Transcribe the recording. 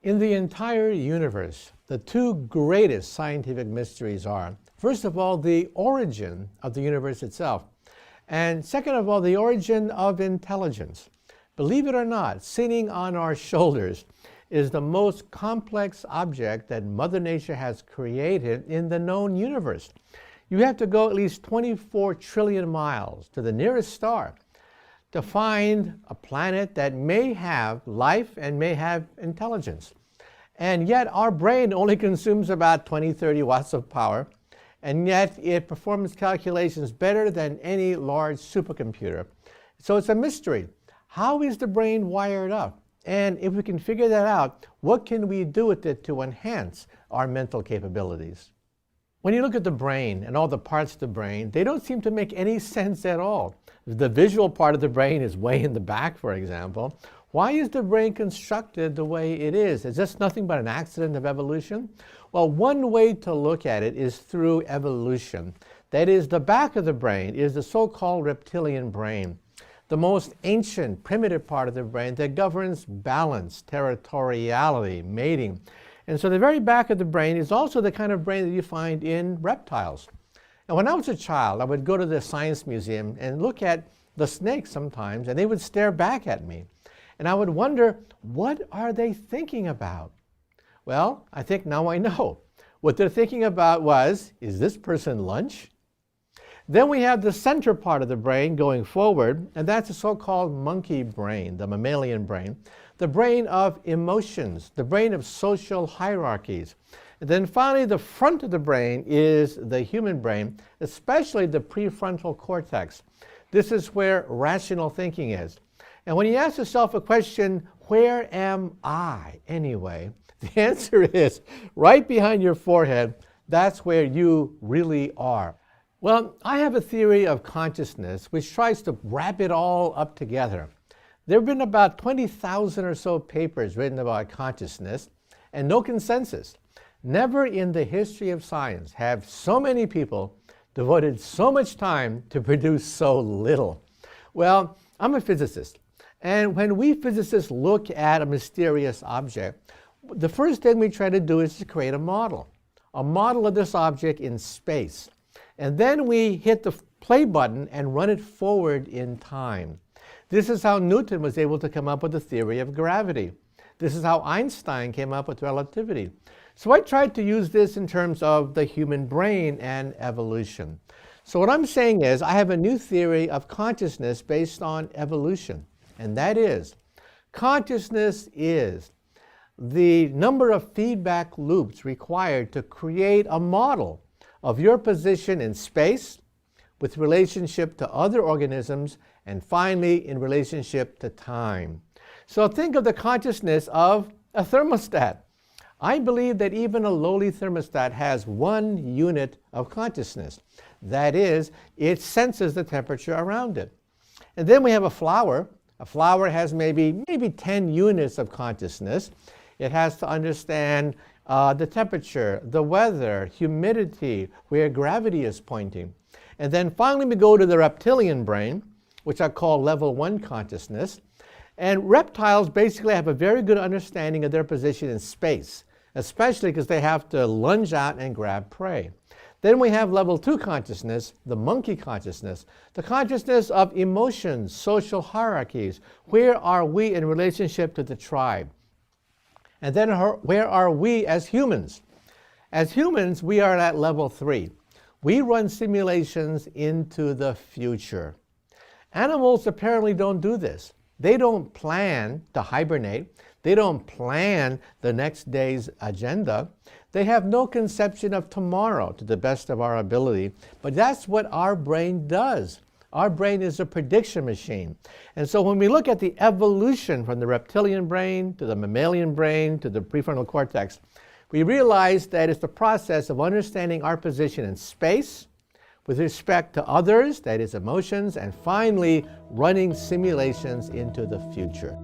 In the entire universe, the two greatest scientific mysteries are, first of all, the origin of the universe itself, and second of all, the origin of intelligence. Believe it or not, sitting on our shoulders is the most complex object that Mother Nature has created in the known universe. You have to go at least 24 trillion miles to the nearest star to find a planet that may have life and may have intelligence. And yet our brain only consumes about 20-30 watts of power, and yet it performs calculations better than any large supercomputer. So it's a mystery. How is the brain wired up? And if we can figure that out, what can we do with it to enhance our mental capabilities? When you look at the brain and all the parts of the brain, they don't seem to make any sense at all. The visual part of the brain is way in the back, for example. Why is the brain constructed the way it is? Is this nothing but an accident of evolution? Well, one way to look at it is through evolution. That is, the back of the brain is the so-called reptilian brain, the most ancient, primitive part of the brain that governs balance, territoriality, mating. And so the very back of the brain is also the kind of brain that you find in reptiles. And when I was a child, I would go to the science museum and look at the snakes sometimes, and they would stare back at me. And I would wonder, what are they thinking about? Well, I think now I know. What they're thinking about was, is this person lunch? Then we have the center part of the brain going forward, and that's the so-called monkey brain, the mammalian brain, the brain of emotions, the brain of social hierarchies. And then finally, the front of the brain is the human brain, especially the prefrontal cortex. This is where rational thinking is. And when you ask yourself a question, where am I anyway? The answer is right behind your forehead. That's where you really are. Well, I have a theory of consciousness which tries to wrap it all up together. There have been about 20,000 or so papers written about consciousness and no consensus. Never in the history of science have so many people devoted so much time to produce so little. Well, I'm a physicist, and when we physicists look at a mysterious object, the first thing we try to do is to create a model of this object in space. And then we hit the play button and run it forward in time. This is how Newton was able to come up with the theory of gravity. This is how Einstein came up with relativity. So I tried to use this in terms of the human brain and evolution. So what I'm saying is I have a new theory of consciousness based on evolution. And that is, consciousness is the number of feedback loops required to create a model of your position in space with relationship to other organisms, and finally in relationship to time. So think of the consciousness of a thermostat. I believe that even a lowly thermostat has one unit of consciousness. That is, it senses the temperature around it. And then we have a flower. A flower has maybe 10 units of consciousness. It has to understand the temperature, the weather, humidity, where gravity is pointing. And then finally we go to the reptilian brain, which I call level 1 consciousness. And reptiles basically have a very good understanding of their position in space, especially because they have to lunge out and grab prey. Then we have level 2 consciousness, the monkey consciousness, the consciousness of emotions, social hierarchies. Where are we in relationship to the tribe? And then where are we as humans? As humans, we are at level 3. We run simulations into the future. Animals apparently don't do this. They don't plan to hibernate. They don't plan the next day's agenda. They have no conception of tomorrow to the best of our ability. But that's what our brain does. Our brain is a prediction machine. And so when we look at the evolution from the reptilian brain to the mammalian brain to the prefrontal cortex, we realize that it's the process of understanding our position in space with respect to others, that is emotions, and finally running simulations into the future.